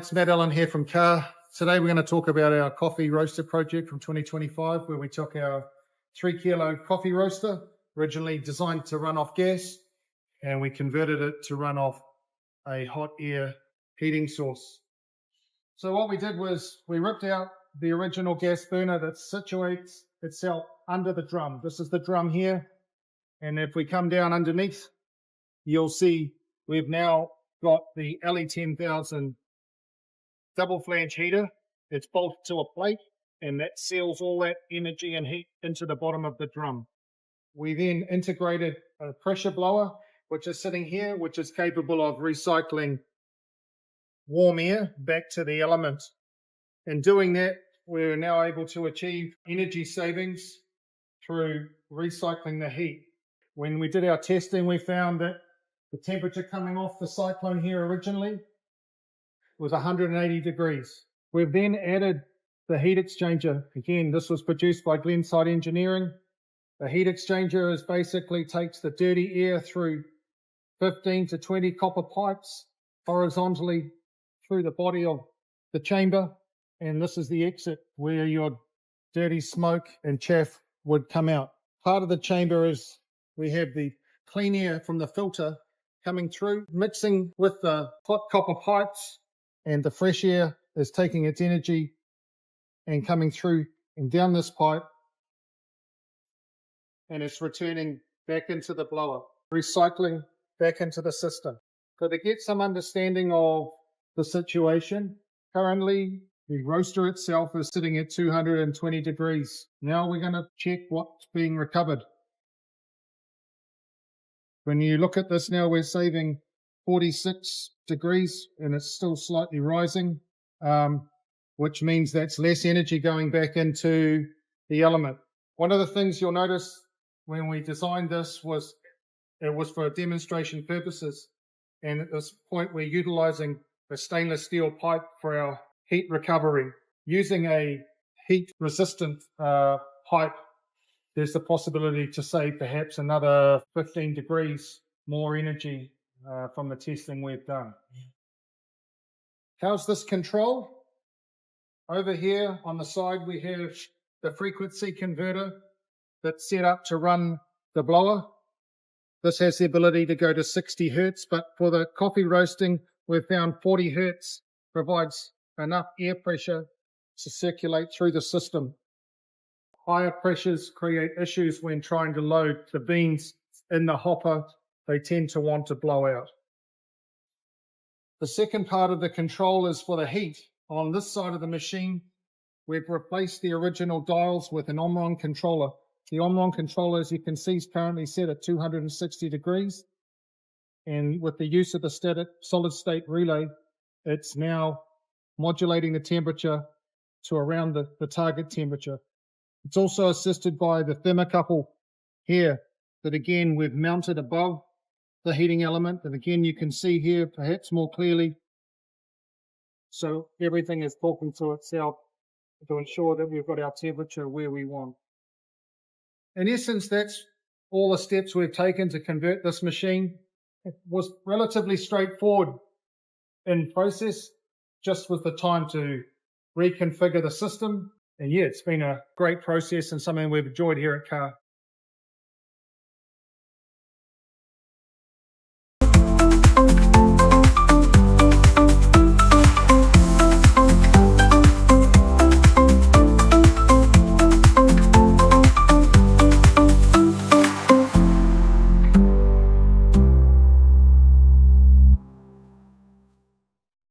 it's Matt Allen here from CAR. Today we're going to talk about our coffee roaster project from 2025, where we took our 3 kilo coffee roaster, originally designed to run off gas, and we converted it to run off a hot air heating source. So what we did was we ripped out the original gas burner that situates itself under the drum. This is the drum here, and if we come down underneath, you'll see we've now got the LE10000 double flange heater. It's bolted to a plate, and that seals all that energy and heat into the bottom of the drum. We then integrated a pressure blower, which is sitting here, which is capable of recycling warm air back to the element. In doing that, we're now able to achieve energy savings through recycling the heat. When we did our testing, we found that the temperature coming off the cyclone here originally was 180 degrees. We've then added the heat exchanger. Again, this was produced by Glenside Engineering. The heat exchanger is basically takes the dirty air through 15 to 20 copper pipes horizontally through the body of the chamber, and this is the exit where your dirty smoke and chaff would come out. Part of the chamber is we have the clean air from the filter coming through, mixing with the hot copper pipes, and the fresh air is taking its energy and coming through and down this pipe, and it's returning back into the blower, recycling back into the system. So to get some understanding of the situation, currently the roaster itself is sitting at 220 degrees. Now we're going to check what's being recovered. When you look at this now, we're saving 46 degrees, and it's still slightly rising, which means that's less energy going back into the element. One of the things you'll notice when we designed this was it was for demonstration purposes, and at this point we're utilizing a stainless steel pipe for our heat recovery. Using a heat resistant pipe, there's the possibility to save perhaps another 15 degrees more energy from the testing we've done. How's this control? Over here on the side we have the frequency converter that's set up to run the blower. This has the ability to go to 60 hertz, but for the coffee roasting, we've found 40 hertz provides enough air pressure to circulate through the system. Higher pressures create issues when trying to load the beans in the hopper. They tend to want to blow out. The second part of the control is for the heat. On this side of the machine, we've replaced the original dials with an Omron controller. The Omron controller, as you can see, is currently set at 260 degrees. And with the use of the static solid-state relay, it's now modulating the temperature to around the target temperature. It's also assisted by the thermocouple here that, again, we've mounted above the heating element. And again, you can see here perhaps more clearly. So everything is talking to itself to ensure that we've got our temperature where we want. In essence, that's all the steps we've taken to convert this machine. It was relatively straightforward in process, just with the time to reconfigure the system. And yeah, it's been a great process and something we've enjoyed here at CAR.